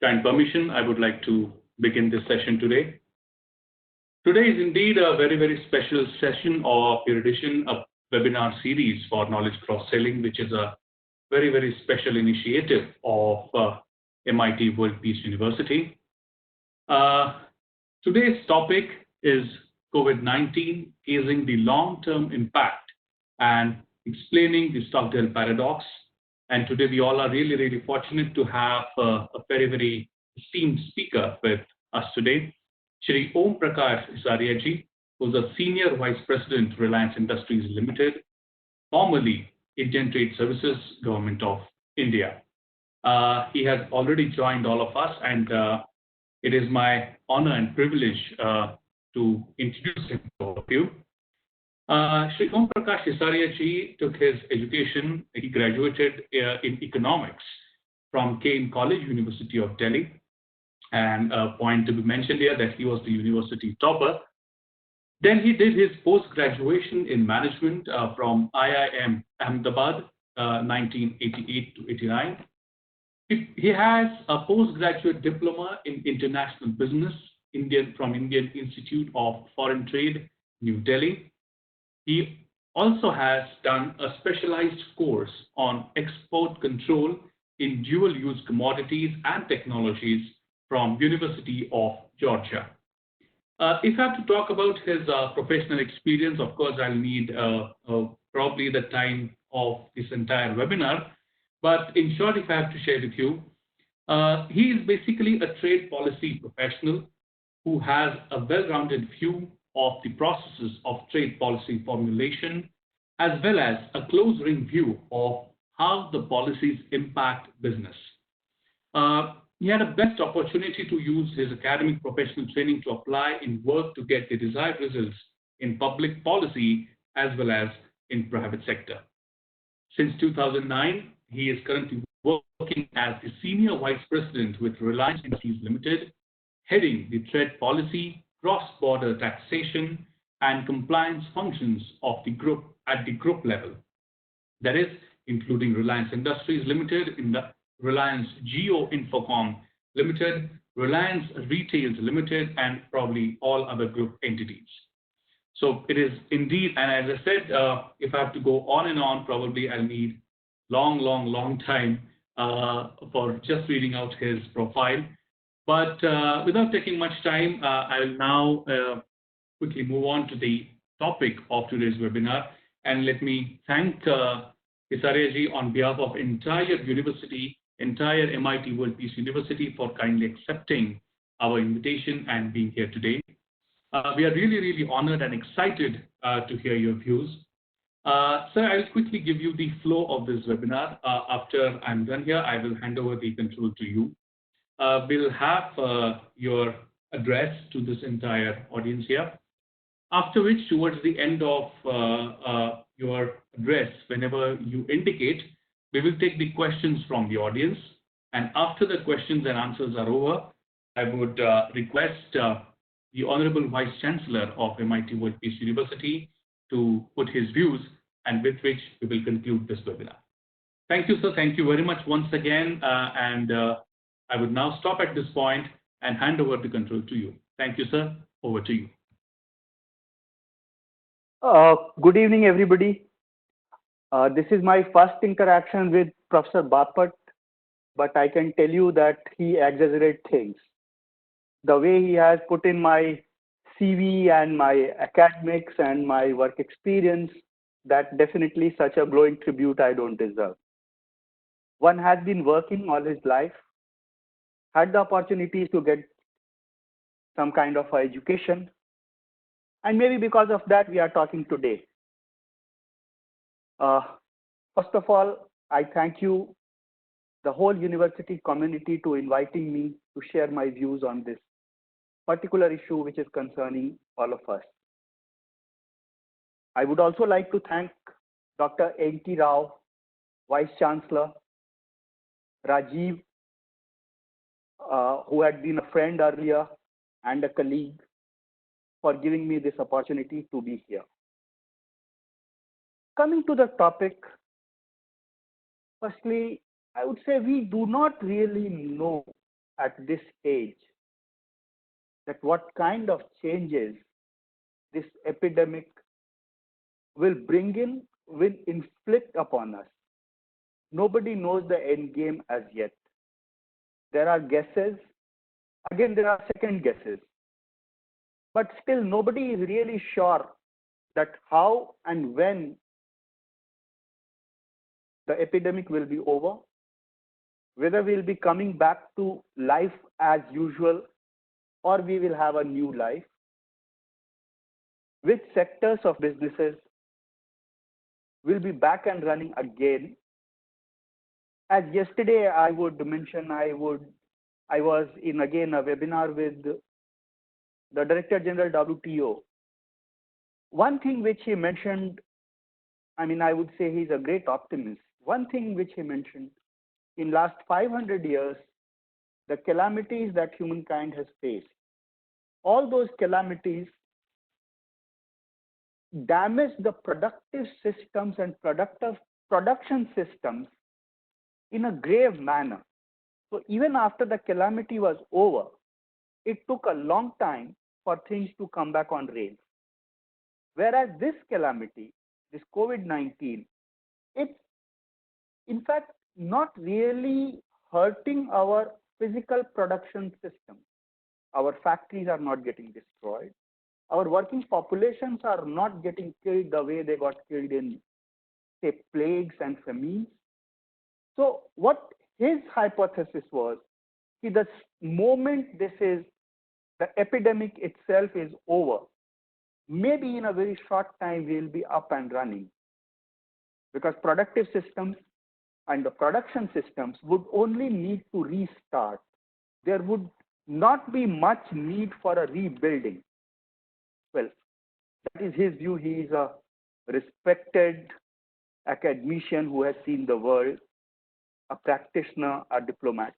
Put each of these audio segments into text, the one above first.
kind permission, I would like to begin this session today. Today is indeed a very, very special session of your edition of webinar series for knowledge cross-selling, which is a very, very special initiative of MIT World Peace University. Today's topic is COVID-19, gauging the long-term impact and explaining the Stockdale paradox. And today we all are really, really fortunate to have a very, very esteemed speaker with us today, Shri Om Prakash Hisaria ji, who's a Senior Vice President, Reliance Industries Limited, formerly Indian Trade Services, Government of India. He has already joined all of us, and it is my honor and privilege to introduce him to all of you. Shri Om Prakash Hisaria ji took his education. He graduated in economics from Kane College, University of Delhi. And a point to be mentioned here that he was the university topper. Then he did his post-graduation in management from IIM Ahmedabad, 1988 to 89. He has a postgraduate diploma in international business from Indian Institute of Foreign Trade, New Delhi. He also has done a specialized course on export control in dual-use commodities and technologies from University of Georgia. If I have to talk about his professional experience, of course, I'll need probably the time of this entire webinar. But in short, if I have to share with you, he is basically a trade policy professional who has a well-rounded view of the processes of trade policy formulation, as well as a close-ring view of how the policies impact business. He had a best opportunity to use his academic professional training to apply in work to get the desired results in public policy as well as in private sector. Since 2009, he is currently working as the Senior Vice President with Reliance Industries Limited, heading the trade policy, cross-border taxation, and compliance functions of the group at the group level. That is, including Reliance Industries Limited, in the Reliance Jio Infocom Limited, Reliance Retails Limited, and probably all other group entities. So it is indeed, and as I said, if I have to go on and on, probably I'll need long time for just reading out his profile. But without taking much time, I'll now quickly move on to the topic of today's webinar. And let me thank Hisaria ji on behalf of entire university, entire MIT World Peace University for kindly accepting our invitation and being here today. We are really, really honored and excited to hear your views. Sir, I'll quickly give you the flow of this webinar. After I'm done here, I will hand over the control to you. We'll have your address to this entire audience here. After which, towards the end of your address, whenever you indicate, we will take the questions from the audience. And after the questions and answers are over, I would request the Honorable Vice Chancellor of MIT World Peace University to put his views, and with which we will conclude this webinar. Thank you, sir. Thank you very much once again. I would now stop at this point and hand over the control to you. Thank you, sir. Over to you. Good evening, everybody. This is my first interaction with Professor Bapat, but I can tell you that he exaggerates things. The way he has put in my CV and my academics and my work experience, that definitely such a glowing tribute I don't deserve. One has been working all his life, had the opportunities to get some kind of education, and maybe because of that we are talking today. First of all, I thank you, the whole university community, to inviting me to share my views on this particular issue which is concerning all of us. I would also like to thank Dr. N.T. Rao, Vice Chancellor, Rajiv, who had been a friend earlier and a colleague, for giving me this opportunity to be here. Coming to the topic, firstly, I would say we do not really know at this stage that what kind of changes this epidemic will bring in, will inflict upon us. Nobody knows the end game as yet. There are guesses. Again, there are second guesses. But still, nobody is really sure that how and when the epidemic will be over, whether we'll be coming back to life as usual or we will have a new life, which sectors of businesses will be back and running again. As yesterday, I would mention, I was in again a webinar with the Director General WTO. One thing which he mentioned, I mean, I would say he's a great optimist. One thing which he mentioned, in last 500 years, the calamities that humankind has faced, all those calamities damage the productive systems and productive production systems in a grave manner. So even after the calamity was over, it took a long time for things to come back on rails. Whereas this calamity, this COVID-19, it's in fact not really hurting our physical production system. Our factories are not getting destroyed. Our working populations are not getting killed the way they got killed in, say, plagues and famines. So what his hypothesis was, the moment the epidemic itself is over, maybe in a very short time we'll be up and running, because productive systems and the production systems would only need to restart. There would not be much need for a rebuilding. Well, that is his view. He is a respected academician who has seen the world, a practitioner, a diplomat.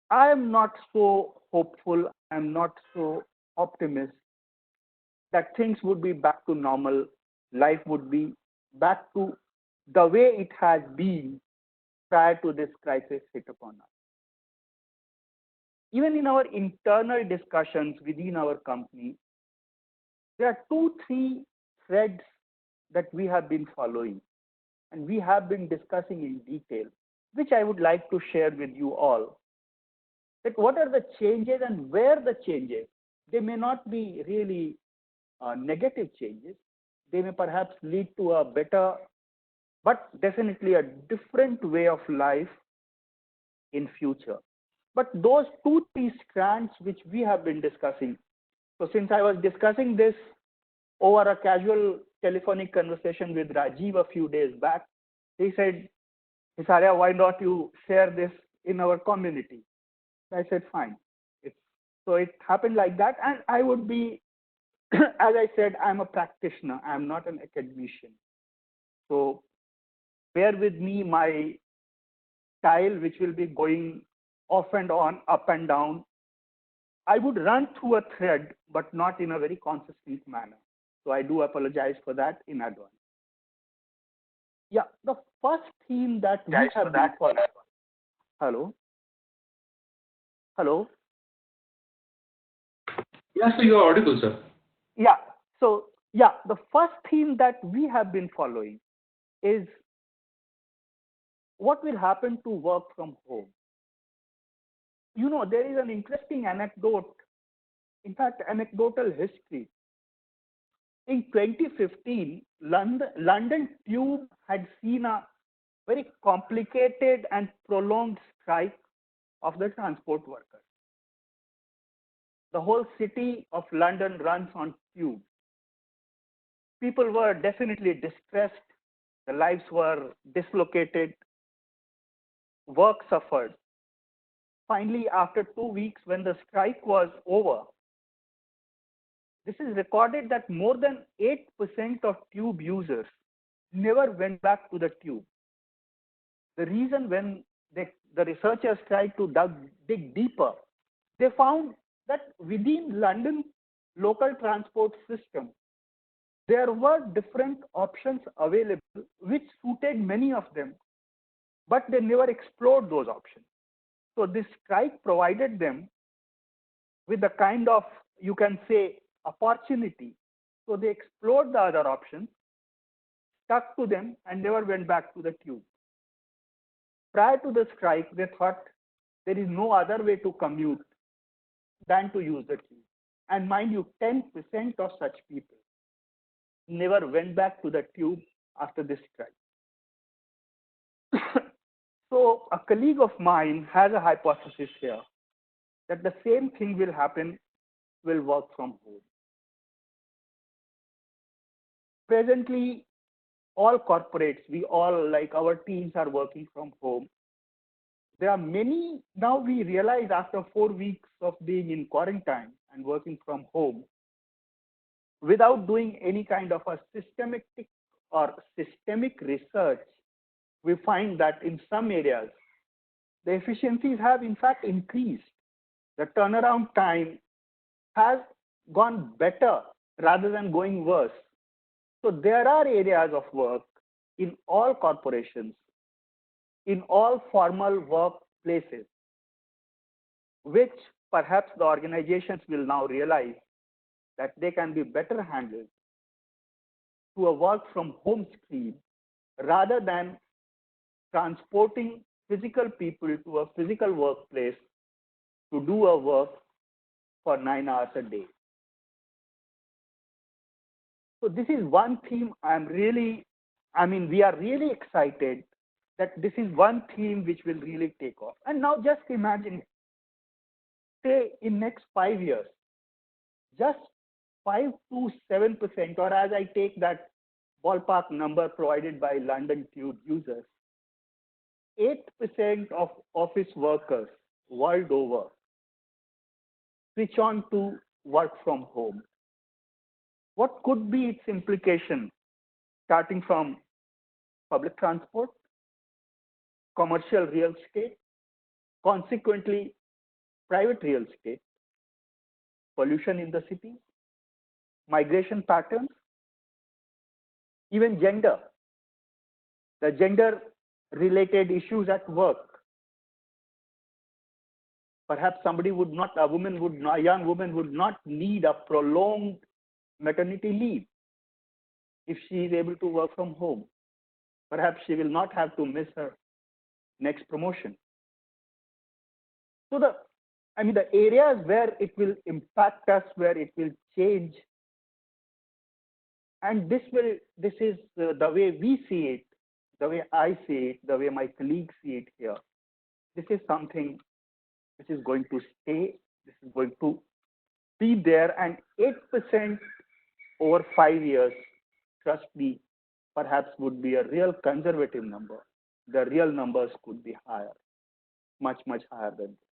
I am not so hopeful, I am not so optimistic that things would be back to normal, life would be back to the way it has been prior to this crisis hit upon us. Even in our internal discussions within our company, there are 2-3 threads that we have been following and we have been discussing in detail, which I would like to share with you all. That what are the changes and where the changes? They may not be really negative changes. They may perhaps lead to a better, but definitely a different way of life in future. But those 2-3 strands which we have been discussing. So since I was discussing this over a casual telephonic conversation with Rajiv a few days back, he said, Hisarya, why not you share this in our community? I said, fine. So it happened like that. And I would be, as I said, I'm a practitioner. I'm not an academician. So bear with me my style, which will be going off and on, up and down. I would run through a thread, but not in a very consistent manner. So I do apologize for that in advance. Yeah, the first theme that we have been following. Hello? Hello? Yeah, so you're audible, sir. Yeah, so yeah, the first theme that we have been following is what will happen to work from home. You know, there is an interesting anecdote, in fact, anecdotal history. In 2015, London Tube had seen a very complicated and prolonged strike of the transport workers. The whole city of London runs on tube. People were definitely distressed. The lives were dislocated. Work suffered. Finally, after 2 weeks, when the strike was over, this is recorded that more than 8% of tube users never went back to the tube. The reason, when the researchers tried to dig deeper, they found that within London local transport system, there were different options available which suited many of them. but they never explored those options. So this strike provided them with the kind of, you can say, opportunity. So they explored the other options, stuck to them, and never went back to the tube. Prior to the strike, they thought there is no other way to commute than to use the tube. And mind you, 10% of such people never went back to the tube after this strike. So a colleague of mine has a hypothesis here that the same thing will work from home. Presently, all corporates, we all, like our teams, are working from home. There are many, now we realize after 4 weeks of being in quarantine and working from home, without doing any kind of a systemic research, we find that in some areas, the efficiencies have in fact increased. The turnaround time has gone better rather than going worse. So there are areas of work in all corporations, in all formal workplaces, which perhaps the organizations will now realize that they can be better handled to a work from home stream rather than transporting physical people to a physical workplace to do a work for 9 hours a day. So this is one theme we are really excited that this is one theme which will really take off. And now just imagine, say in next 5 years, just 5 to 7%, or as I take that ballpark number provided by London Tube users, 8% of office workers world over switch on to work from home. What could be its implication, starting from public transport, commercial real estate, consequently private real estate, pollution in the city, migration patterns, even gender, the gender related issues at work. Perhaps a young woman would not need a prolonged maternity leave if she is able to work from home. Perhaps she will not have to miss her next promotion. So the areas where it will impact us, where it will change, and this is the way we see it, the way I see it, the way my colleagues see it here. This is something which is going to stay. This is going to be there, and 8% over 5 years, trust me, perhaps would be a real conservative number. The real numbers could be higher, much higher than this.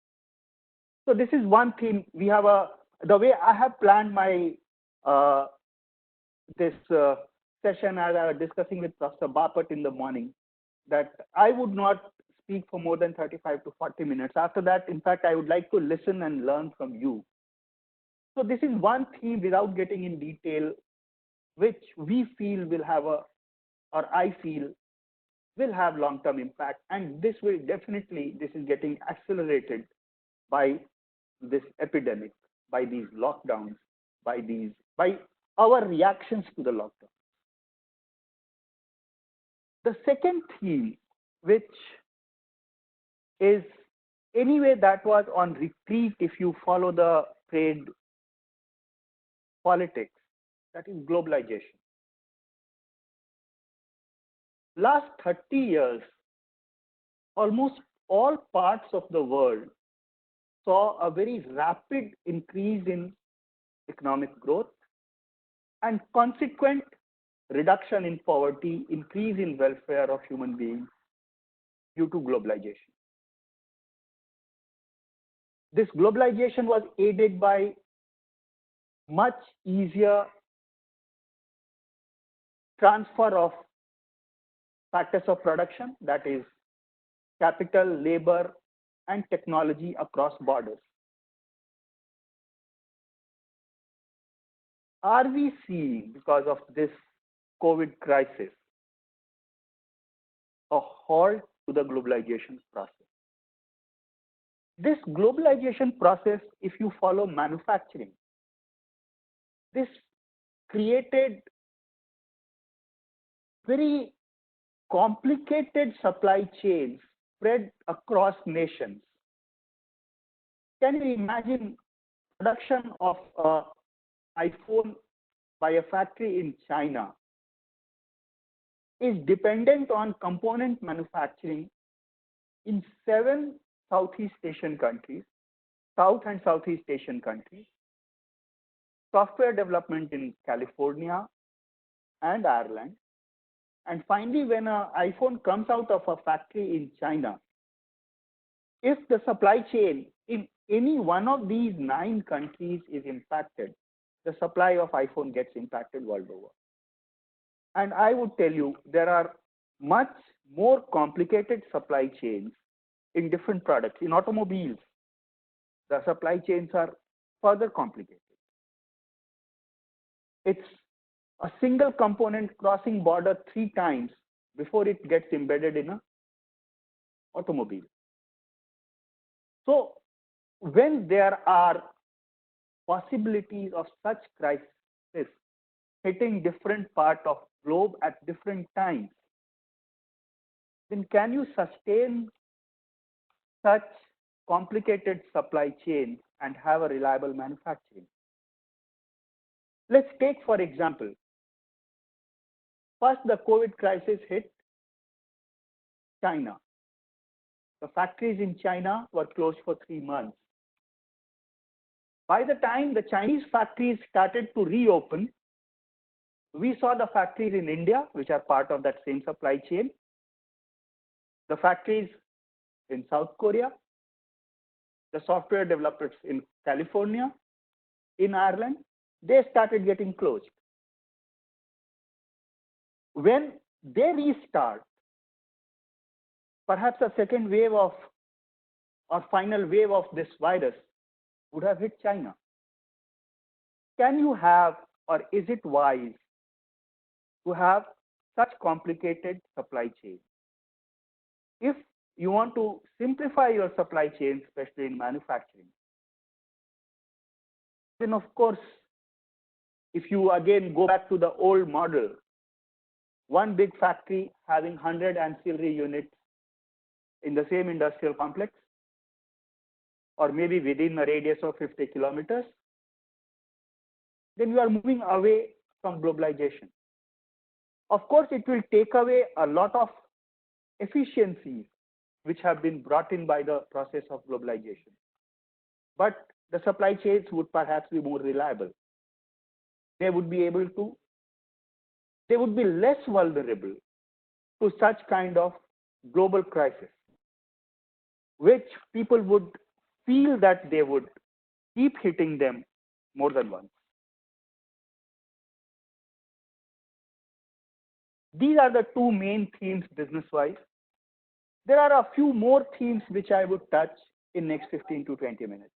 So this is one theme. We have the way I have planned my this session, as I was discussing with Professor Bapat in the morning, that I would not speak for more than 35 to 40 minutes. After that, in fact, I would like to listen and learn from you. So this is one theme, without getting in detail, which we feel will have I feel will have long-term impact. And this is getting accelerated by this epidemic, by these lockdowns, by our reactions to the lockdown. The second theme, which is anyway that was on retreat if you follow the trade politics, that is globalization. Last 30 years, almost all parts of the world saw a very rapid increase in economic growth and consequent reduction in poverty, increase in welfare of human beings due to globalization. This globalization was aided by much easier transfer of factors of production, that is capital, labor, and technology across borders. Are we seeing, because of this COVID crisis, a halt to the globalization process. This globalization process, if you follow manufacturing, this created very complicated supply chains spread across nations. Can you imagine production of an iPhone by a factory in China is dependent on component manufacturing in 7 Southeast Asian countries, South and Southeast Asian countries, software development in California and Ireland, and finally, when an iPhone comes out of a factory in China, if the supply chain in any one of these 9 countries is impacted, the supply of iPhone gets impacted world over. And I would tell you, there are much more complicated supply chains in different products. In automobiles, the supply chains are further complicated. It's a single component crossing border 3 times before it gets embedded in an automobile. So when there are possibilities of such crises hitting different parts of globe at different times, then can you sustain such complicated supply chain and have a reliable manufacturing? Let's take, for example, first the COVID crisis hit China. The factories in China were closed for 3 months. By the time the Chinese factories started to reopen, we saw the factories in India, which are part of that same supply chain, the factories in South Korea, the software developers in California, in Ireland, they started getting closed. When they restart, perhaps a second wave of or final wave of this virus would have hit China. Can you have, or is it wise to have such complicated supply chains? If you want to simplify your supply chain, especially in manufacturing, then of course, if you again go back to the old model, one big factory having 100 ancillary units in the same industrial complex, or maybe within a radius of 50 kilometers, then you are moving away from globalization. Of course, it will take away a lot of efficiencies which have been brought in by the process of globalization. But the supply chains would perhaps be more reliable. They would be less vulnerable to such kind of global crisis, which people would feel that they would keep hitting them more than once. These are the 2 main themes business-wise. There are a few more themes which I would touch in next 15 to 20 minutes.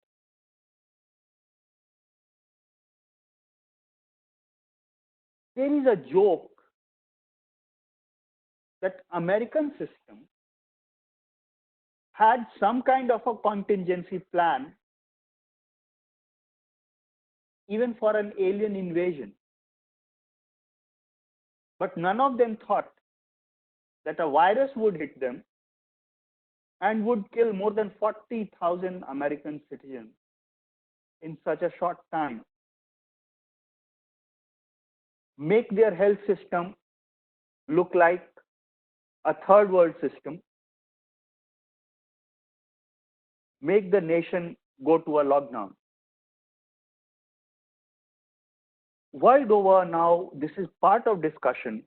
There is a joke that American system had some kind of a contingency plan even for an alien invasion. But none of them thought that a virus would hit them and would kill more than 40,000 American citizens in such a short time, make their health system look like a third world system, make the nation go to a lockdown. World over now, this is part of discussion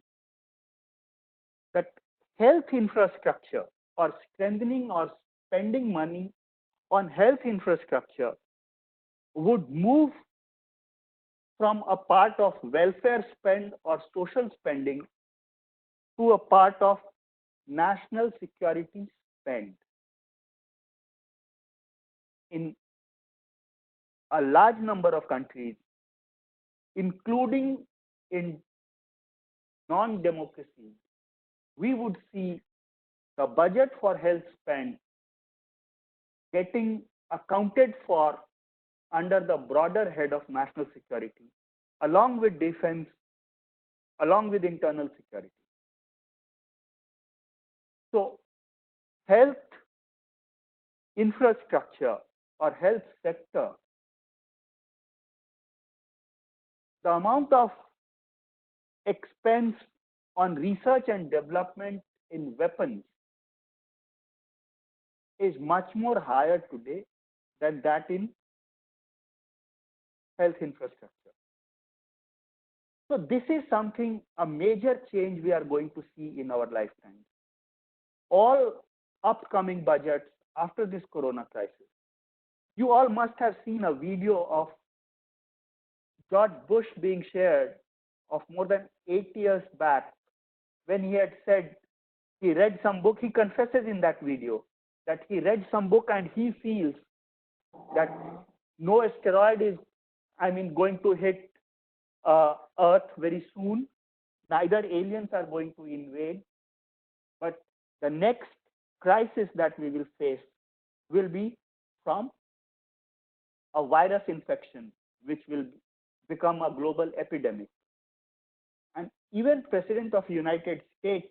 that health infrastructure or strengthening or spending money on health infrastructure would move from a part of welfare spend or social spending to a part of national security spend. In a large number of countries, including in non-democracies, we would see the budget for health spend getting accounted for under the broader head of national security, along with defense, along with internal security. So health infrastructure or health sector, the amount of expense on research and development in weapons is much more higher today than that in health infrastructure. So this is something, a major change we are going to see in our lifetime. All upcoming budgets after this corona crisis. You all must have seen a video of George Bush being shared of more than 8 years back when he had said he read some book. He confesses in that video that he read some book and he feels that no asteroid is, going to hit Earth very soon. Neither aliens are going to invade, but the next crisis that we will face will be from a virus infection, which will become a global epidemic. And even President of the United States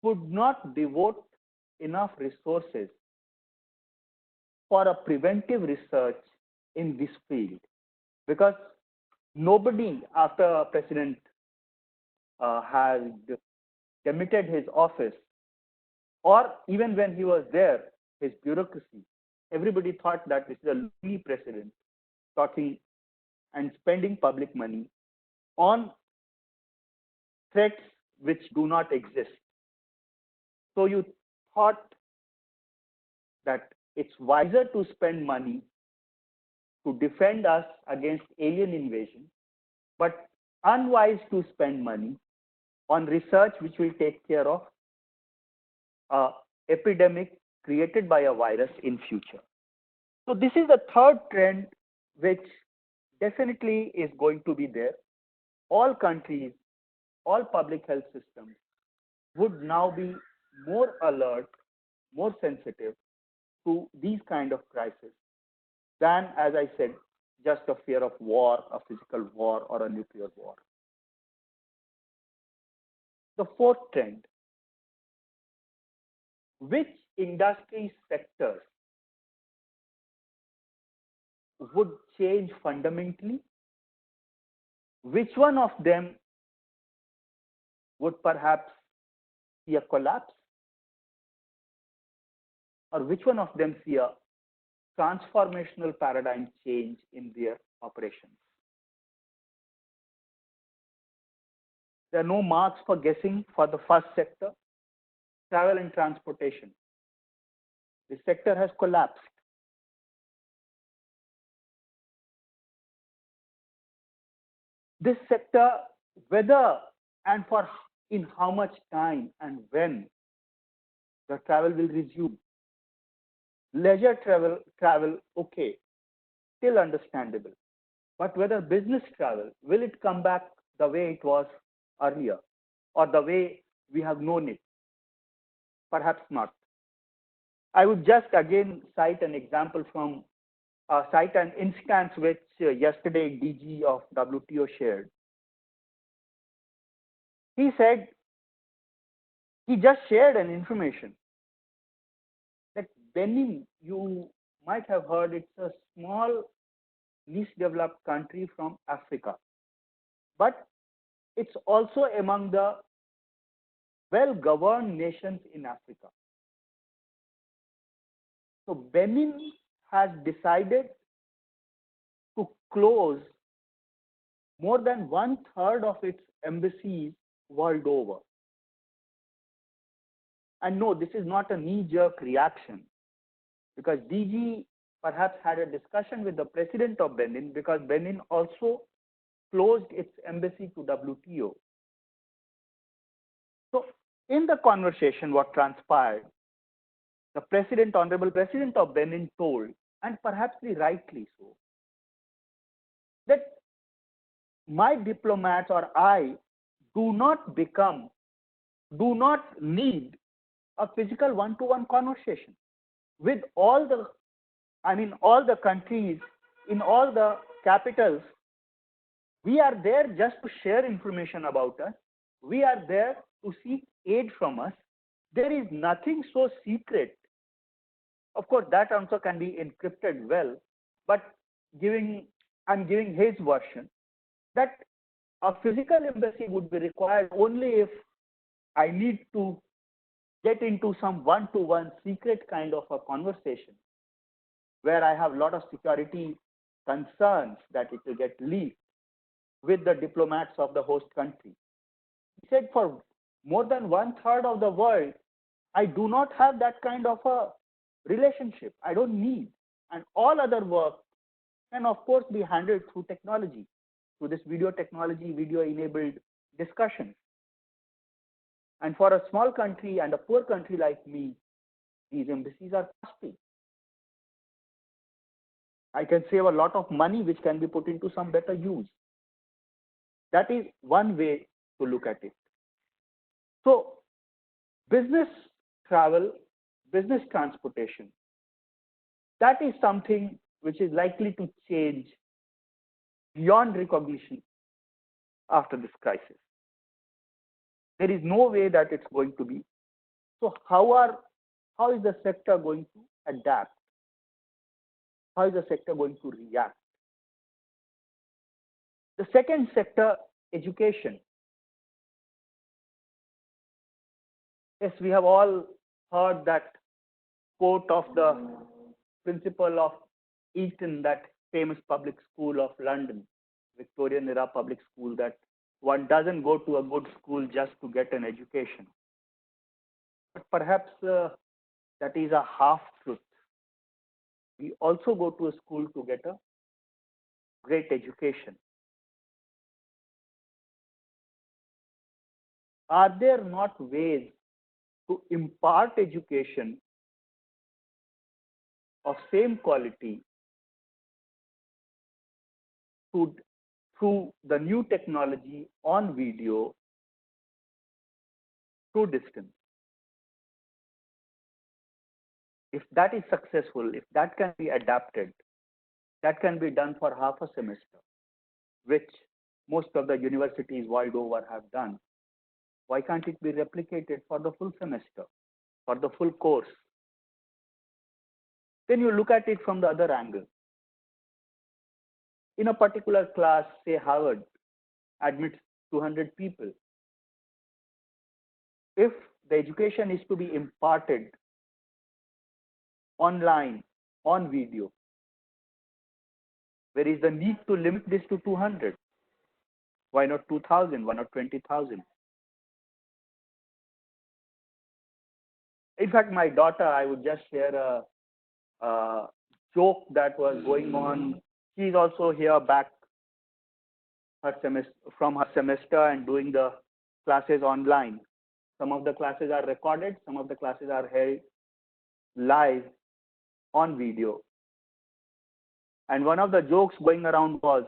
could not devote enough resources for a preventive research in this field, because nobody after a president has demitted his office, or even when he was there, his bureaucracy, everybody thought that this is a lonely president talking and spending public money on threats which do not exist. So you thought that it's wiser to spend money to defend us against alien invasion, but unwise to spend money on research which will take care of an epidemic created by a virus in future. So this is the third trend which definitely is going to be there. All countries, all public health systems would now be more alert, more sensitive to these kind of crises than, as I said, just a fear of war, a physical war, or a nuclear war. The fourth trend: which industry sectors would change fundamentally? Which one of them would perhaps see a collapse? Or which one of them see a transformational paradigm change in their operations? There are no marks for guessing for the first sector, travel and transportation. The sector has collapsed. This sector, whether and for in how much time and when the travel will resume. Leisure travel, okay, still understandable. But whether business travel, will it come back the way it was earlier or the way we have known it? Perhaps not. I would just again cite an example from, cite an instance which yesterday DG of WTO shared. He said, he just shared an information that Benin, you might have heard, it's a small, least developed country from Africa, but it's also among the well-governed nations in Africa. So Benin has decided to close more than 1/3 of its embassies world over. And no, this is not a knee-jerk reaction, because DG perhaps had a discussion with the president of Benin, because Benin also closed its embassy to WTO. So in the conversation, what transpired, the president, honorable president of Benin told, and perhaps rightly so, that my diplomats or I do not need a physical one-to-one conversation with all the, all the countries in all the capitals. We are there just to share information about us. We are there to seek aid from us. There is nothing so secret. Of course, that also can be encrypted well, but I'm giving his version that a physical embassy would be required only if I need to get into some one-to-one secret kind of a conversation where I have a lot of security concerns that it will get leaked with the diplomats of the host country. He said for more than 1/3 of the world, I do not have that kind of a relationship. I don't need. And all other work can, of course, be handled through technology, through this video technology, video-enabled discussions. And for a small country and a poor country like me, these embassies are costly. I can save a lot of money which can be put into some better use. That is one way to look at it. So business travel, business transportation, that is something which is likely to change beyond recognition after this crisis. There is no way that it's going to be. So how is the sector going to adapt? How is the sector going to react? The second sector, education. Yes, we have all heard that quote of the principal of Eton, that famous public school of London, Victorian era public school, that one doesn't go to a good school just to get an education. But perhaps that is a half truth. We also go to a school to get a great education. Are there not ways to impart education of same quality through the new technology on video through distance? If that is successful, if that can be adapted, that can be done for half a semester, which most of the universities world over have done. Why can't it be replicated for the full semester, for the full course? Then you look at it from the other angle. In a particular class, say Harvard admits 200 people. If the education is to be imparted online, on video, where is the need to limit this to 200? Why not 2,000? Why not 20,000? In fact, my daughter, I would just share a joke that was going on. She's also here back from her semester and doing the classes online. Some of the classes are recorded, some of the classes are held live on video. And one of the jokes going around was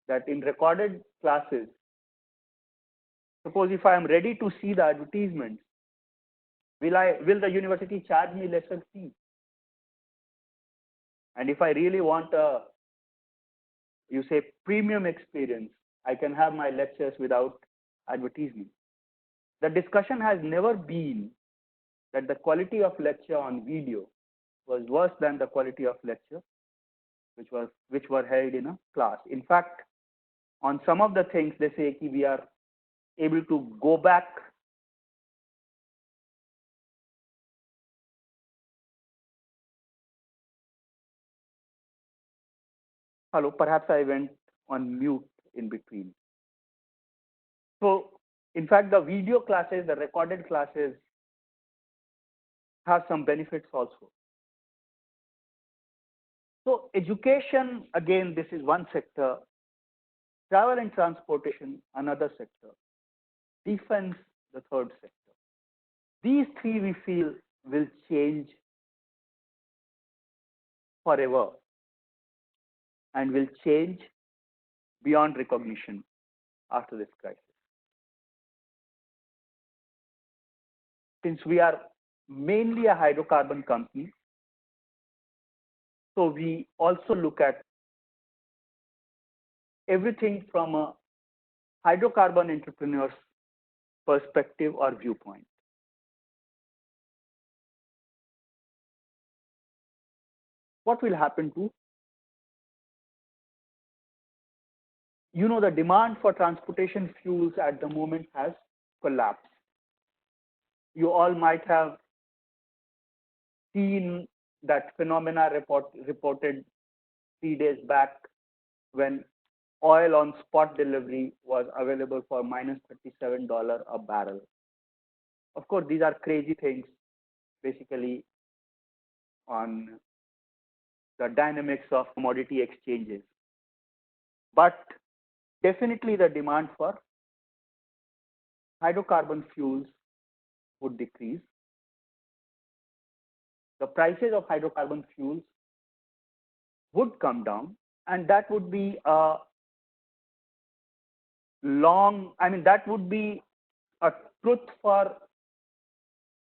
that in recorded classes, suppose if I am ready to see the advertisements, will the university charge me lesser fee? And if I really want a, you say, premium experience, I can have my lectures without advertisement. The discussion has never been that the quality of lecture on video was worse than the quality of lecture which were held in a class. In fact, on some of the things they say we are able to go back Hello, perhaps I went on mute in between. So, in fact, the video classes, the recorded classes have some benefits also. So, education, again, this is one sector. Travel and transportation, another sector. Defense, the third sector. These three we feel will change forever and will change beyond recognition after this crisis. since we are mainly a hydrocarbon company, so we also look at everything from a hydrocarbon entrepreneur's perspective or viewpoint. What will happen to, the demand for transportation fuels at the moment has collapsed. You all might have seen that phenomena reported 3 days back when oil on spot delivery was available for minus $37 a barrel. Of course, these are crazy things, basically, on the dynamics of commodity exchanges. But definitely the demand for hydrocarbon fuels would decrease. The prices of hydrocarbon fuels would come down, and that would be a that would be a truth for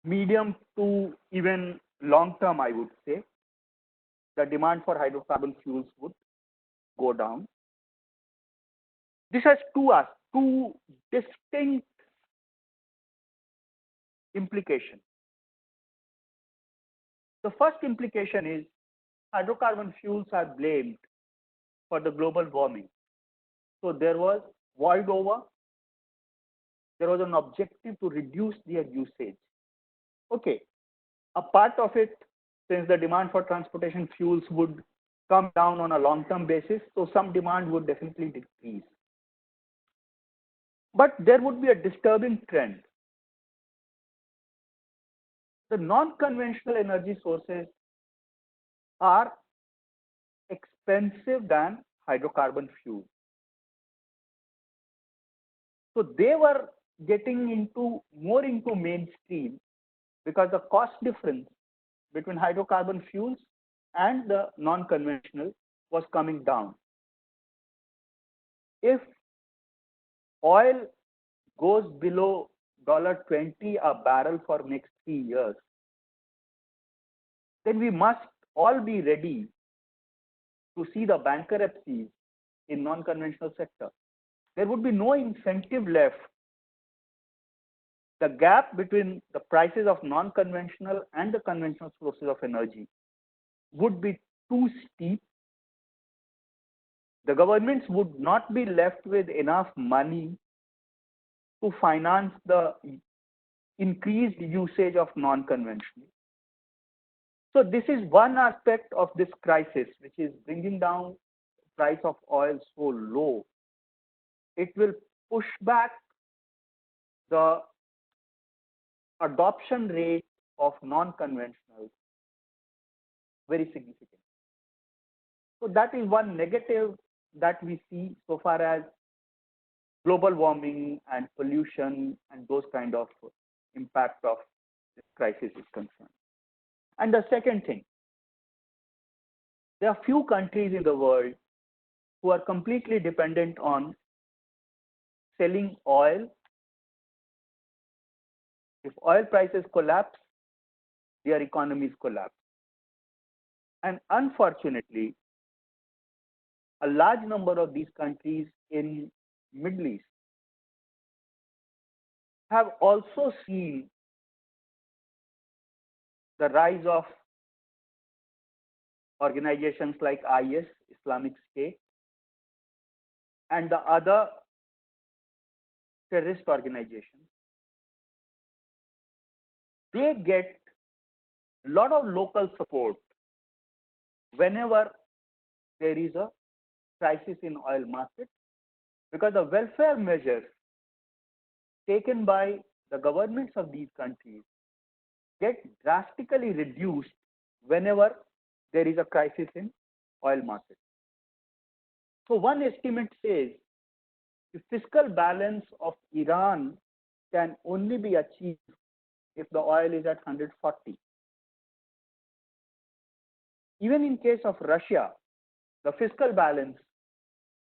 medium to even long term, I would say. The demand for hydrocarbon fuels would go down. This has two distinct implications. The first implication is hydrocarbon fuels are blamed for the global warming. So there was world over, there was an objective to reduce their usage. Okay, a part of it, since the demand for transportation fuels would come down on a long-term basis, so some demand would definitely decrease. But there would be a disturbing trend. The non-conventional energy sources are expensive than hydrocarbon fuels. So they were getting more into mainstream because the cost difference between hydrocarbon fuels and the non-conventional was coming down. If oil goes below $20 a barrel for next 3 years, then we must all be ready to see the bankruptcies in non-conventional sector. There would be no incentive left. The gap between the prices of non-conventional and the conventional sources of energy would be too steep. The governments would not be left with enough money to finance the increased usage of non-conventional. So this is one aspect of this crisis, which is bringing down the price of oil so low. It will push back the adoption rate of non-conventional very significantly. So that is one negative that we see so far as global warming and pollution and those kind of impact of this crisis is concerned. And the second thing, there are few countries in the world who are completely dependent on selling oil. If oil prices collapse, their economies collapse. And unfortunately, a large number of these countries in Middle East have also seen the rise of organizations like IS, Islamic State, and the other terrorist organizations. They get a lot of local support whenever there is a crisis in oil market, because the welfare measures taken by the governments of these countries get drastically reduced whenever there is a crisis in oil market. So one estimate says the fiscal balance of Iran can only be achieved if the oil is at 140. Even in case of Russia, the fiscal balance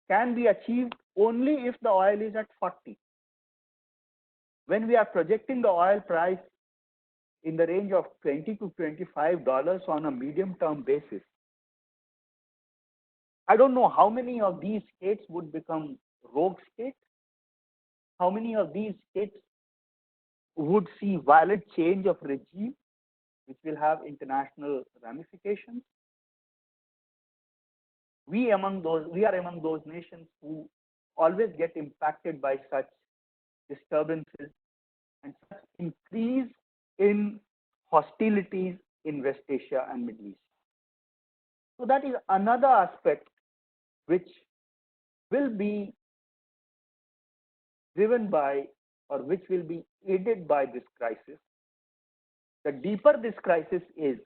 can be achieved only if the oil is at 40. When we are projecting the oil price in the range of $20 to $25 on a medium-term basis. I don't know how many of these states would become rogue states, how many of these states would see violent change of regime, which will have international ramifications. We are among those nations who always get impacted by such disturbances and such increase in hostilities in West Asia and Middle East. So that is another aspect which will be driven by or which will be aided by this crisis. The deeper this crisis is,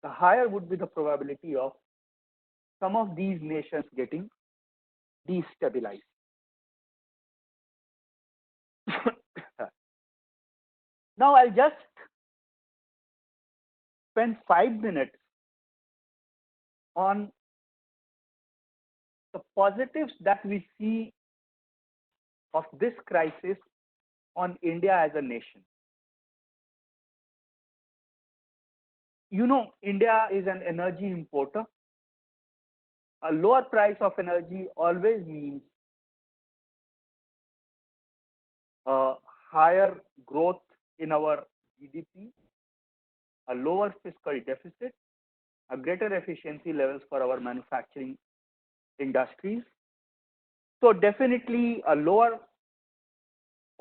the higher would be the probability of some of these nations getting destabilized. Now I'll just spend 5 minutes on the positives that we see of this crisis on India as a nation. You know, India is an energy importer. A lower price of energy always means higher growth in our GDP, a lower fiscal deficit, a greater efficiency levels for our manufacturing industries. So definitely a lower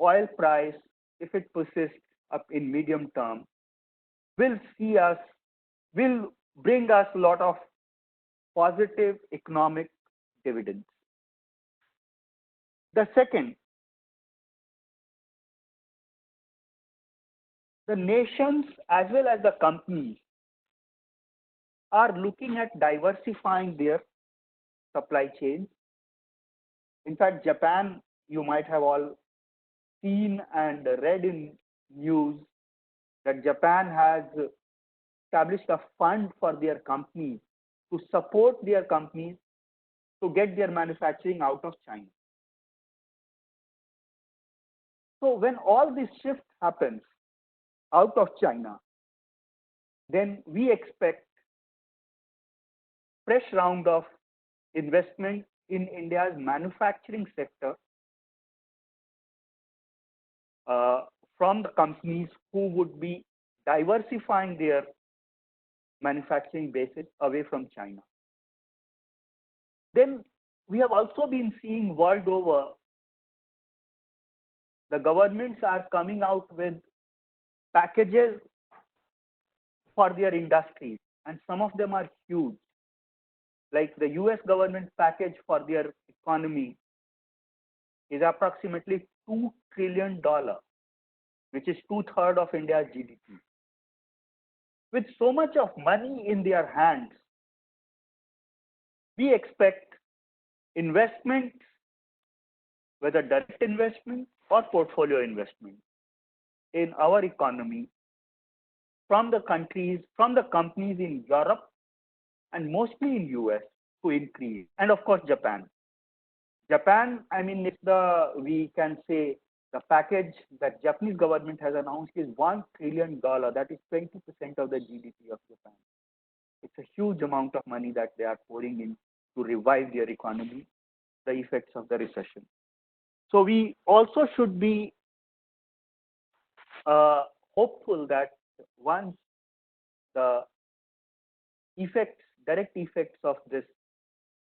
oil price, if it persists up in medium term, will bring us a lot of positive economic dividends. The second, the nations as well as the companies are looking at diversifying their supply chains. In fact, Japan, you might have all seen and read in news that Japan has established a fund for their companies to support their companies to get their manufacturing out of China. So when all this shift happens out of China, then we expect fresh round of investment in India's manufacturing sector from the companies who would be diversifying their manufacturing bases away from China. Then we have also been seeing world over, the governments are coming out with packages for their industries, and some of them are huge. Like the US government package for their economy is approximately $2 trillion, which is 2/3 of India's GDP. With so much of money in their hands, we expect investment, whether direct investment or portfolio investment in our economy from the companies in Europe and mostly in US to increase, and of course Japan. Japan, I mean, we can say the package that Japanese government has announced is $1 trillion. That is 20% of the GDP of Japan. It's a huge amount of money that they are pouring in to revive their economy, the effects of the recession. So we also should be hopeful that once the direct effects of this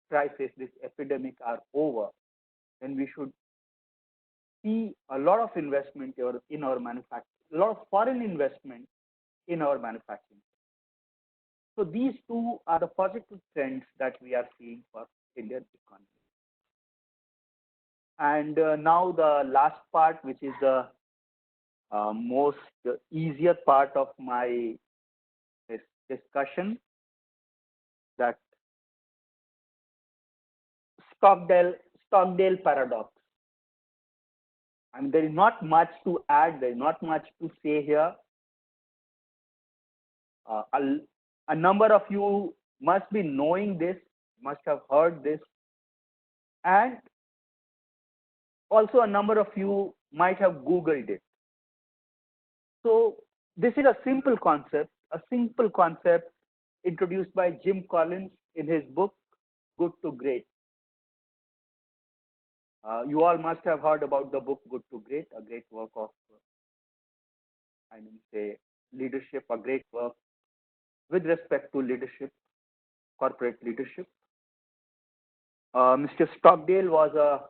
crisis, this epidemic are over, then we should see a lot of investment in our manufacturing, a lot of foreign investment in our manufacturing. So these two are the positive trends that we are seeing for Indian economy. And now the last part, which is the most easier part of my discussion, that Stockdale paradox. And there is not much to add, there is not much to say here. A number of you must be knowing this, must have heard this, and also a number of you might have Googled it. So this is a simple concept introduced by Jim Collins in his book Good to Great. You all must have heard about the book Good to Great, a great work of, say, leadership, a great work with respect to leadership, corporate leadership. Mr. Stockdale was a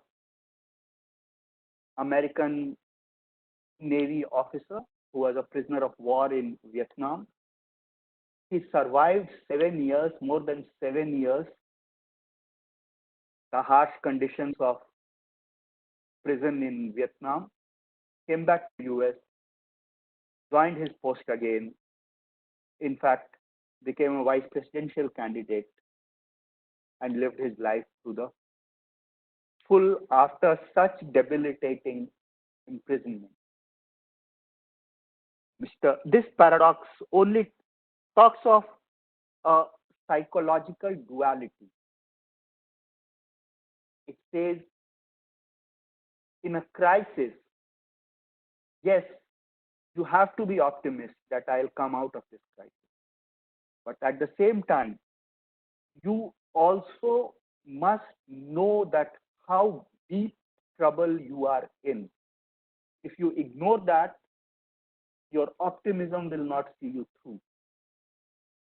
American Navy officer who was a prisoner of war in Vietnam. He survived 7 years, more than 7 years, the harsh conditions of prison in Vietnam, came back to US, joined his post again, in fact, became a vice presidential candidate and lived his life to the full after such debilitating imprisonment. This paradox only talks of a psychological duality. It says, in a crisis, yes, you have to be optimistic that I'll come out of this crisis. But at the same time, you also must know that how deep trouble you are in. If you ignore that, your optimism will not see you through.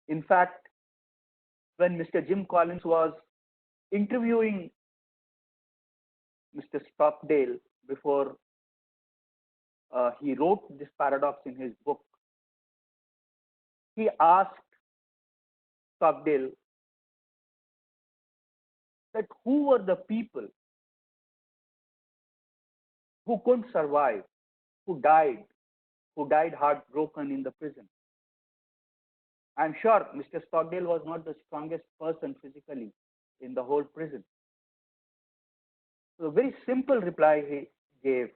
In fact, when Mr. Jim Collins was interviewing Mr. Stockdale before he wrote this paradox in his book, he asked Stockdale that who were the people who couldn't survive, who died heartbroken in the prison. I'm sure Mr. Stockdale was not the strongest person physically in the whole prison. So a very simple reply he gave,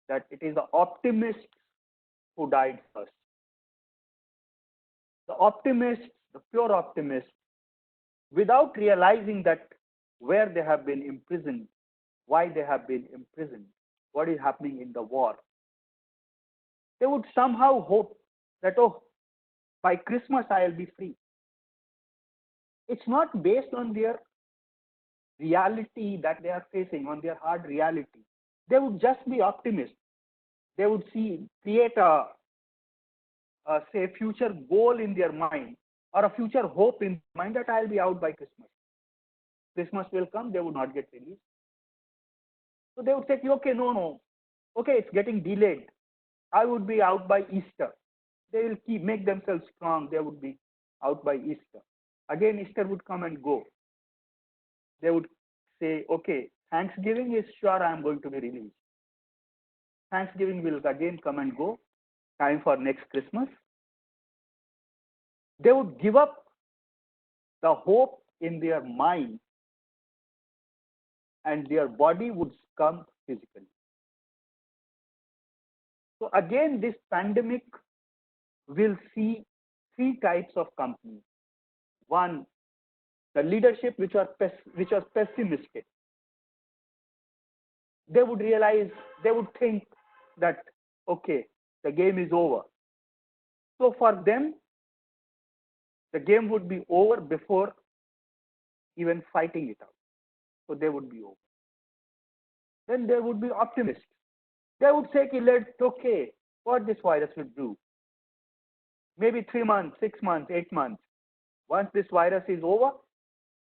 that it is the optimists who died first. The optimists, the pure optimists, without realizing that where they have been imprisoned, why they have been imprisoned, what is happening in the war, they would somehow hope that, oh, by Christmas I'll be free. It's not based on their reality that they are facing, on their hard reality. They would just be optimists. They would create a say, future goal in their mind or a future hope in their mind that I'll be out by Christmas. Christmas will come, they would not get released. So they would say, okay, no, okay, it's getting delayed. I would be out by Easter. They will make themselves strong. They would be out by Easter. Again, Easter would come and go. They would say, okay, Thanksgiving is sure I am going to be released. Thanksgiving will again come and go. Time for next Christmas. They would give up the hope in their mind and their body would succumb physically. So again, this pandemic will see three types of companies. One, the leadership which are pessimistic. They would realize, they would think that, okay, the game is over. So for them, the game would be over before even fighting it out. So they would be over. Then there would be optimists. They would say, okay, what this virus will do. Maybe 3 months, 6 months, 8 months. Once this virus is over,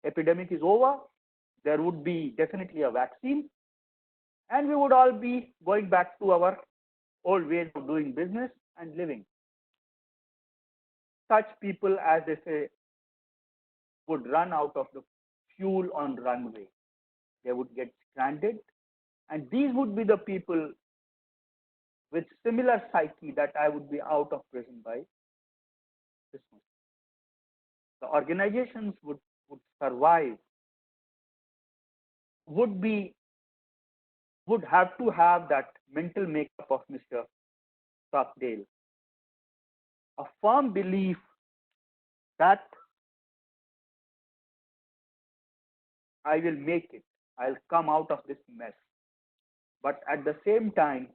epidemic is over, there would be definitely a vaccine, and we would all be going back to our old ways of doing business and living. Such people, as they say, would run out of the fuel on runway. They would get stranded, and these would be the people with similar psyche that I would be out of prison by Christmas. The organizations would survive, would have to have that mental makeup of Mr. Stockdale, a firm belief that I will make it, I'll come out of this mess. But at the same time,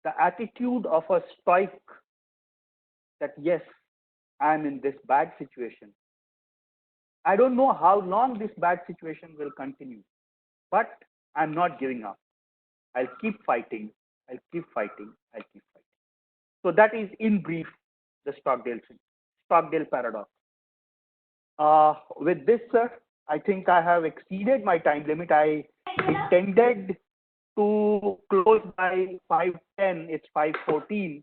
the attitude of a stoic that yes, I am in this bad situation. I don't know how long this bad situation will continue, but I'm not giving up. I'll keep fighting. I'll keep fighting. I'll keep fighting. So that is in brief the Stockdale paradox. With this, sir, I think I have exceeded my time limit. I intended to close by 5:10. It's 5:14.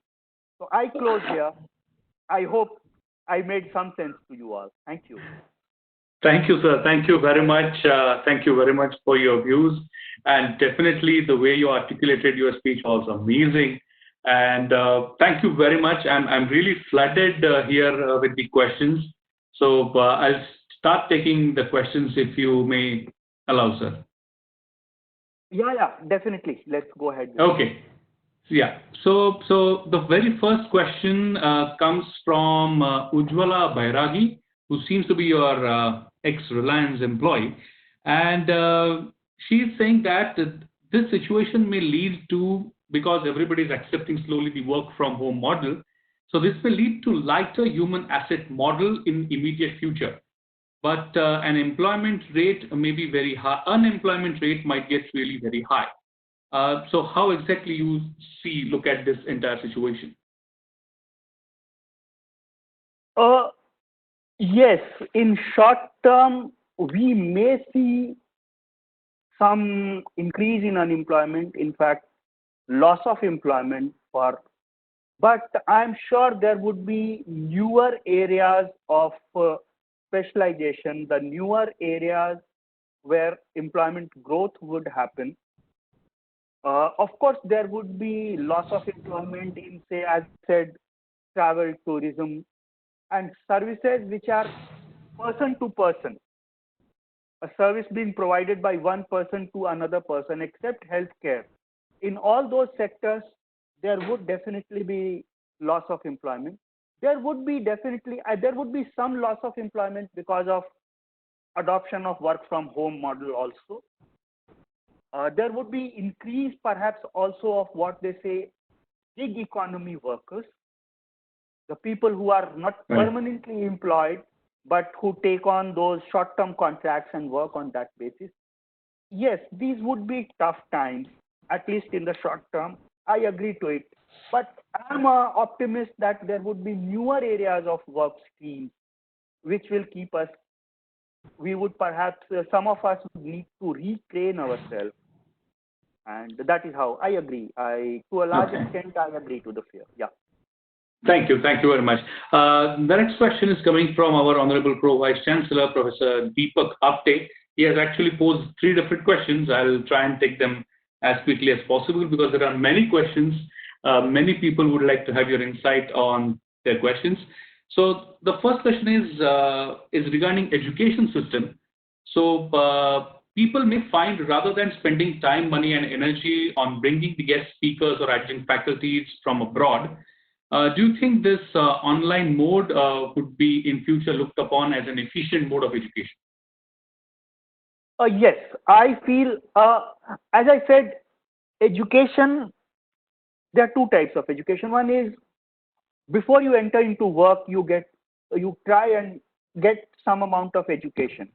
So I close here. I hope I made some sense to you all. Thank you. Thank you, sir. Thank you very much. Thank you very much for your views. And definitely the way you articulated your speech was amazing. And thank you very much. I'm really flooded here with the questions. So I'll start taking the questions if you may allow, sir. Yeah, definitely. Let's go ahead. Okay. Yeah. So the very first question comes from Ujwala Bairagi, who seems to be your ex-Reliance employee, and she's saying that this situation may lead to, because everybody is accepting slowly the work from home model, so this will lead to lighter human asset model in immediate future. But an employment rate may be very high. Unemployment rate might get really very high. So how exactly you look at this entire situation? Yes, in short term, we may see some increase in unemployment, in fact, loss of employment for, but I'm sure there would be newer areas of specialization, the newer areas where employment growth would happen. Of course, there would be loss of employment in, say, as I said, travel, tourism, and services which are person to person. A service being provided by one person to another person, except healthcare. In all those sectors, there would definitely be loss of employment. There would be definitely there would be some loss of employment because of adoption of work from home model also. There would be increase perhaps also of what they say gig economy workers, the people who are not Right. permanently employed but who take on those short-term contracts and work on that basis. Yes, these would be tough times, at least in the short term. I agree to it. But I'm an optimist that there would be newer areas of work streams which will keep us. We would perhaps, some of us would need to retrain ourselves. And that is how I agree. To a large Okay. extent, I agree to the fear. Yeah. Thank you. Thank you very much. The next question is coming from our Honorable Pro Vice Chancellor, Professor Deepak Apte. He has actually posed three different questions. I'll try and take them as quickly as possible because there are many questions. Many people would like to have your insight on their questions. So the first question is regarding education system. So people may find rather than spending time, money, and energy on bringing the guest speakers or adjunct faculties from abroad, do you think this online mode would be in future looked upon as an efficient mode of education? Yes, I feel, as I said, education, there are two types of education. One is before you enter into work, you try and get some amount of education,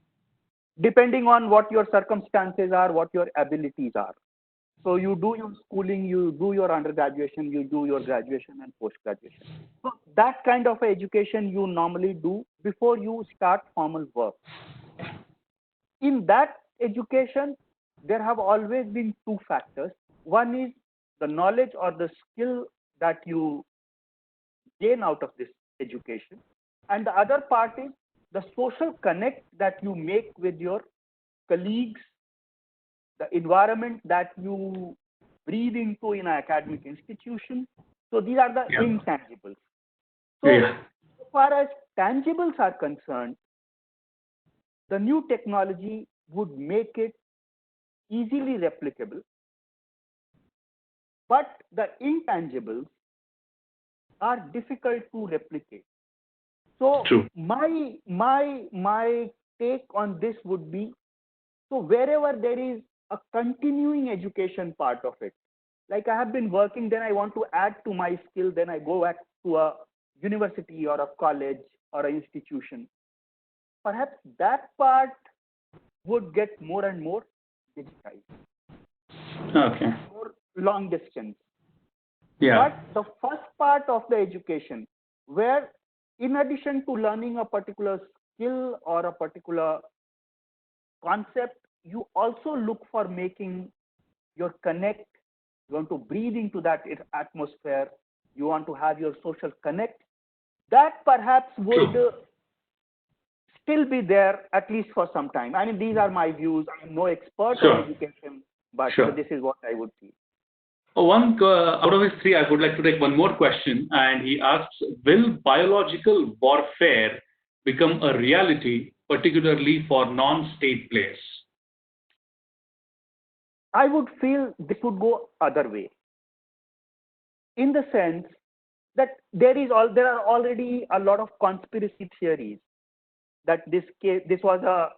depending on what your circumstances are, what your abilities are. So you do your schooling, you do your undergraduation, you do your graduation and post-graduation. So that kind of education you normally do before you start formal work. In that education, there have always been two factors. One is the knowledge or the skill that you gain out of this education. And the other part is the social connect that you make with your colleagues, the environment that you breathe into in an academic institution. So these are the intangibles. So as far as tangibles are concerned, the new technology would make it easily replicable. But the intangibles are difficult to replicate. So True. my take on this would be, so wherever there is a continuing education part of it, Like I have been working, then I want to add to my skill, then I go back to a university or a college or an institution. Perhaps that part would get more and more digitized, Okay. more long distance. Yeah. But the first part of the education, where in addition to learning a particular skill or a particular concept, you also look for making your connect. You want to breathe into that atmosphere. You want to have your social connect. That perhaps would True. still be there at least for some time. I mean, these are my views. I'm no expert Sure. on education, but Sure. this is what I would feel. One out of his three, I would like to take one more question, and he asks, will biological warfare become a reality, particularly for non-state players? I would feel this would go other way, in the sense that there are already a lot of conspiracy theories that this was a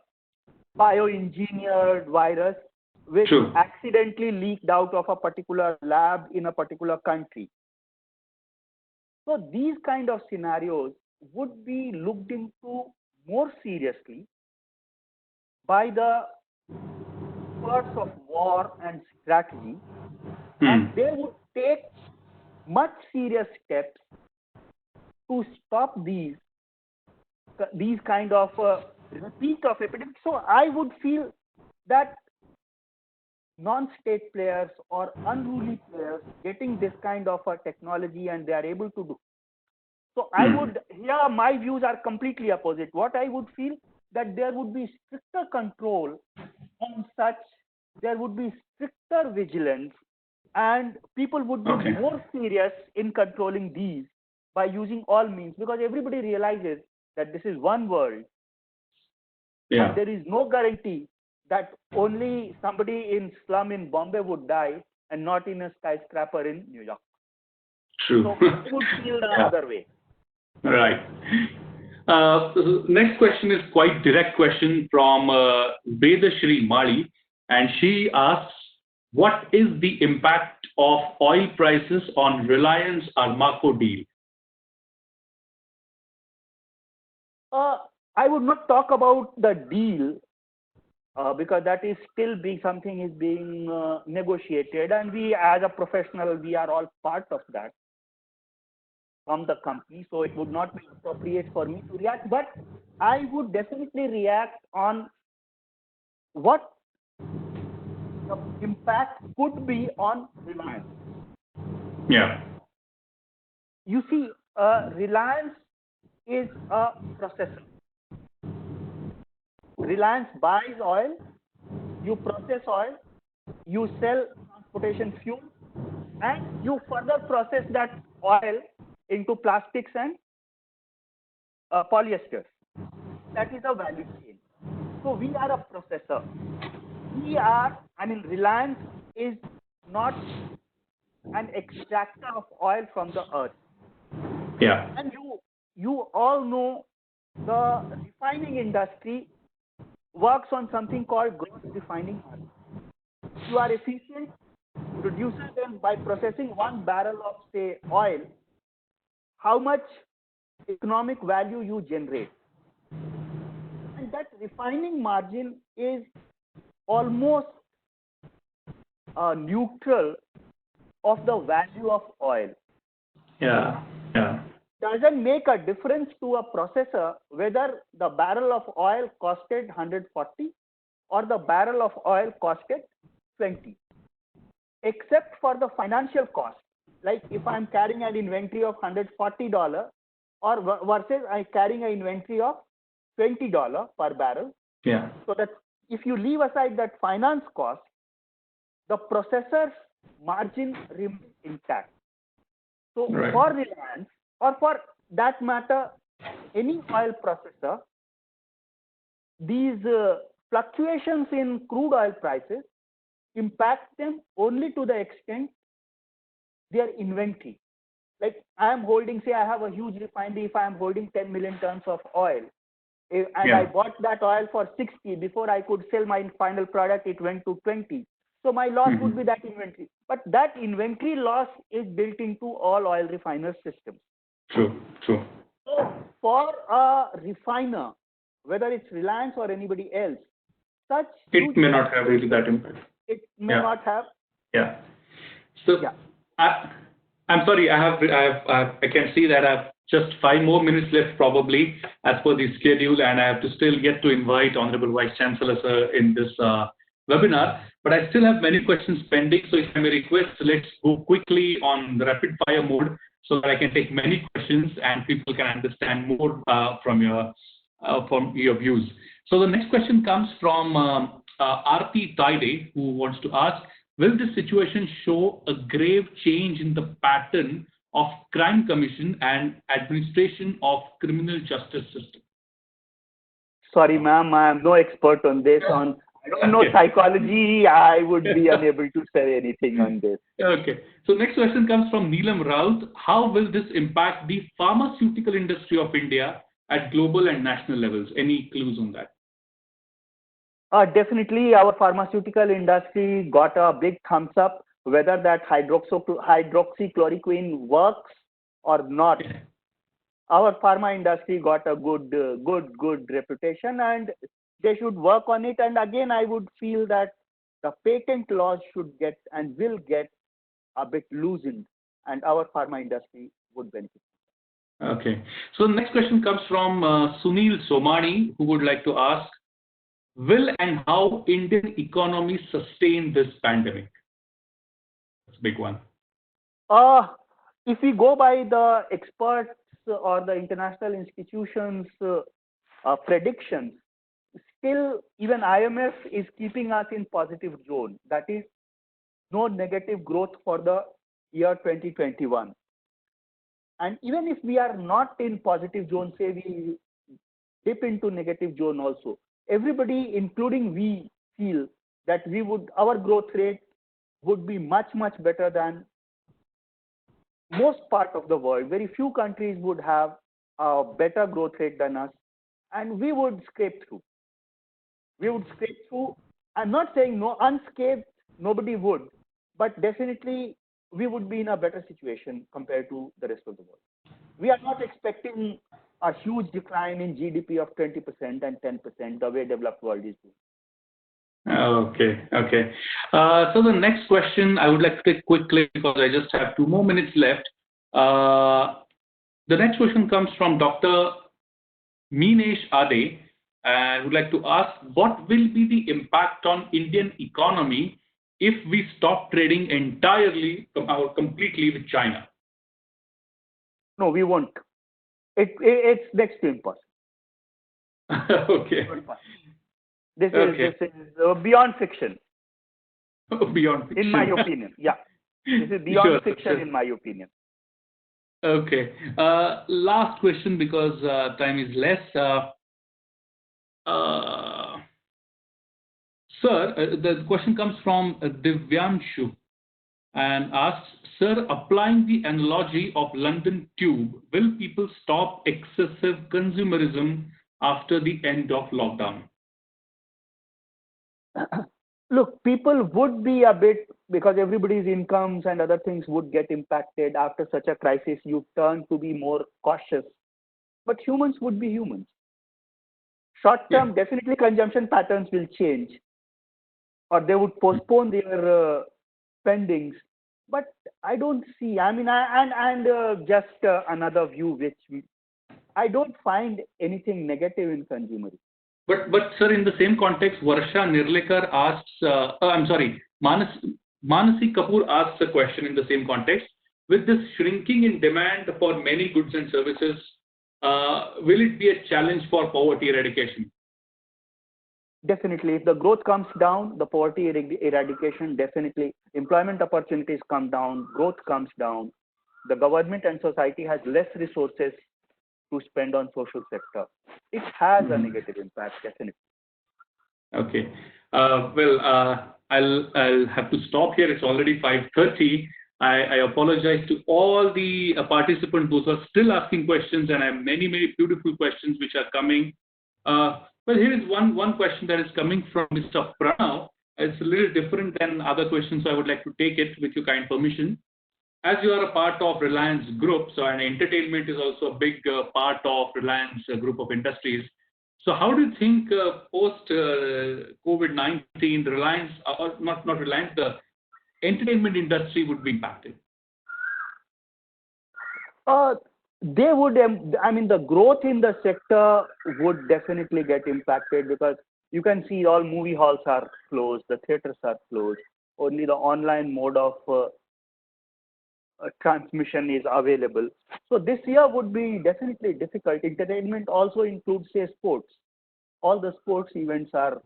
bioengineered virus which True. accidentally leaked out of a particular lab in a particular country. So these kind of scenarios would be looked into more seriously by the experts of war and strategy, and they would take much serious steps to stop these kind of repeat of epidemics. So I would feel that non-state players or unruly players getting this kind of a technology and they are able to do. So I would, here my views are completely opposite. What I would feel that there would be stricter control on such, there would be stricter vigilance, and people would be Okay. more serious in controlling these by using all means, because everybody realizes that this is one world. Yeah. And there is no guarantee that only somebody in slum in Bombay would die and not in a skyscraper in New York. True. So I would feel the other way. Right. Next question is quite direct question from Vedashri Mali, and she asks, what is the impact of oil prices on Reliance Armaco deal? I would not talk about the deal because that is still being something is being negotiated, and we as a professional, we are all part of that from the company, so it would not be appropriate for me to react, but I would definitely react on what the impact could be on Reliance. Yeah. You see, Reliance is a processor. Reliance buys oil, you process oil, you sell transportation fuel, and you further process that oil into plastics and polyesters. That is a value chain. So we are a processor. Reliance is not an extractor of oil from the earth. Yeah. And you all know the refining industry works on something called gross refining margin. You are efficient producer, then by processing 1 barrel of, say, oil, how much economic value you generate. And that refining margin is almost neutral of the value of oil. Yeah. Yeah. Doesn't make a difference to a processor whether the barrel of oil costed 140 or the barrel of oil costed 20, except for the financial cost. Like if I'm carrying an inventory of $140 or versus I'm carrying an inventory of $20 per barrel. Yeah. So that if you leave aside that finance cost, the processor's margin remains intact. So Right. for Reliance, or for that matter, any oil processor, these fluctuations in crude oil prices impact them only to the extent their inventory. Like I am holding, say I have a huge refinery, if I am holding 10 million tons of oil, and Yeah. I bought that oil for 60, before I could sell my final product, it went to 20. So my loss would be that inventory. But that inventory loss is built into all oil refiners' systems. True. So for a refiner, whether it's Reliance or anybody else, such it may not have really that impact. It may not have. Yeah. So I'm sorry. I can see that I have just 5 more minutes left probably as per the schedule, and I have to still get to invite Honorable Vice Chancellor sir in this webinar. But I still have many questions pending. So if I may request, let's go quickly on the rapid fire mode so that I can take many questions and people can understand more from your views. So the next question comes from Aarti Taide, who wants to ask, will this situation show a grave change in the pattern of crime commission and administration of criminal justice system? Sorry, ma'am, I am no expert on this. I don't know psychology. I would be unable to say anything on this. Okay. So next question comes from Neelam Raut. How will this impact the pharmaceutical industry of India at global and national levels? Any clues on that? Definitely, our pharmaceutical industry got a big thumbs up, whether that hydroxychloroquine works or not. Our pharma industry got a good reputation, and they should work on it. And again, I would feel that the patent laws should get and will get a bit loosened, and our pharma industry would benefit. Okay. So the next question comes from Sunil Somani, who would like to ask, will and how Indian economy sustain this pandemic? That's a big one. If we go by the experts or the international institutions' predictions, still even IMF is keeping us in positive zone. That is, no negative growth for the year 2021. And even if we are not in positive zone, say we dip into negative zone also, everybody, including we, feel that our growth rate would be much better than most part of the world. Very few countries would have a better growth rate than us, and we would scrape through. I'm not saying no unscathed, nobody would, but definitely we would be in a better situation compared to the rest of the world. We are not expecting a huge decline in GDP of 20% and 10%, the way developed world is doing. Okay. So the next question I would like to take quickly because I just have 2 more minutes left. The next question comes from Dr. Minesh Ade, and I would like to ask, what will be the impact on Indian economy if we stop trading entirely or completely with China? No, we won't. It's next to impossible. Okay. This is beyond fiction. Beyond fiction. In my opinion, yeah. This is beyond fiction, in my opinion. Okay. Last question because time is less. Sir, the question comes from Divyanshu and asks, sir, applying the analogy of London Tube, will people stop excessive consumerism after the end of lockdown? Look, people would be a bit, because everybody's incomes and other things would get impacted after such a crisis. You turn to be more cautious, but humans would be humans. Short term, definitely consumption patterns will change, or they would postpone their spendings. But I don't see. I mean, just another view, which I don't find anything negative in consumerism. But sir, in the same context, Varsha Nirlekar asks, Manasi Kapoor asks a question in the same context. With this shrinking in demand for many goods and services, will it be a challenge for poverty eradication? Definitely. If the growth comes down, the poverty eradication, definitely. Employment opportunities come down, growth comes down. The government and society has less resources to spend on social sector. It has a negative impact, definitely. Okay. I'll have to stop here. It's already 5:30. I apologize to all the participants who are still asking questions, and I have many beautiful questions which are coming. Well, here is one question that is coming from Mr. Pranav, It's a little different than other questions, so I would like to take it with your kind permission. As you are a part of Reliance Group, so and entertainment is also a big part of Reliance Group of Industries. So how do you think post COVID-19, Reliance, or not Reliance, the entertainment industry would be impacted? They would, I mean, the growth in the sector would definitely get impacted because you can see all movie halls are closed, the theaters are closed, only the online mode of transmission is available. So this year would be definitely difficult. Entertainment also includes, say, sports. All the sports events are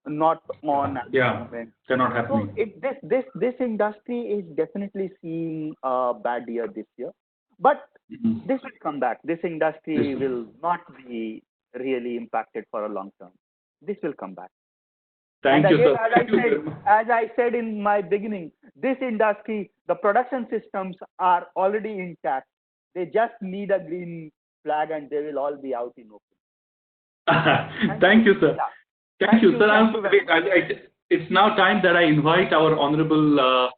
not on at the moment. They're not happening. So this industry is definitely seeing a bad year this year. But this will come back. This industry will not be really impacted for a long term. This will come back. Thank you, again, sir. As I said in my beginning, this industry, the production systems are already intact. They just need a green flag and they will all be out in open. Thank you, sir. Thank you, sir. It's now time that I invite our Honorable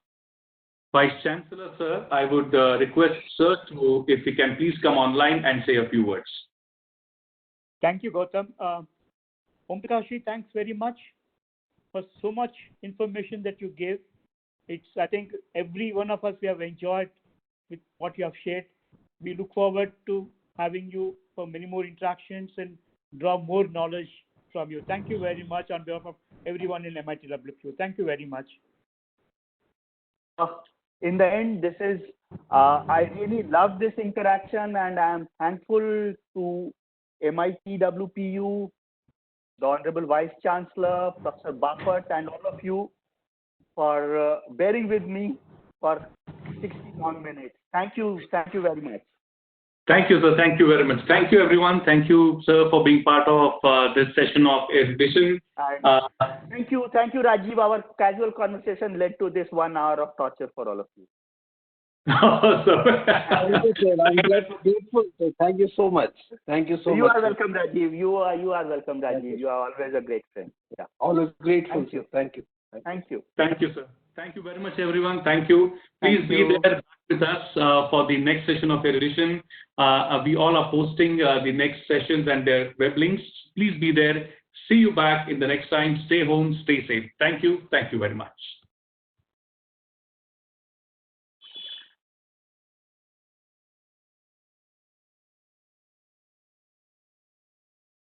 Vice Chancellor, sir. I would request, sir, to, if he can please come online and say a few words. Thank you, Gautam. Om Prakash, thanks very much for so much information that you gave. I think every one of us, we have enjoyed with what you have shared. We look forward to having you for many more interactions and draw more knowledge from you. Thank you very much on behalf of everyone in MITWQ. Thank you very much. In the end, this is, I really love this interaction and I'm thankful to MITWPU, the Honorable Vice Chancellor, Professor Bapat, and all of you for bearing with me for 61 minutes. Thank you very much. Thank you, sir. Thank you very much. Thank you, everyone. Thank you, sir, for being part of this session of edition. Thank you, Rajiv. Our casual conversation led to this 1 hour of torture for all of you. I'm grateful. Thank you so much. Thank you so much. You are welcome, Rajiv. You are welcome, Rajiv. You are always a great friend. Yeah. Always grateful. Thank you. Thank you. Thank you. Thank you, sir. Thank you very much, everyone. Thank you. Please be there with us for the next session of edition. We all are posting the next sessions and their web links. Please be there. See you back in the next time. Stay home. Stay safe. Thank you. Thank you very much.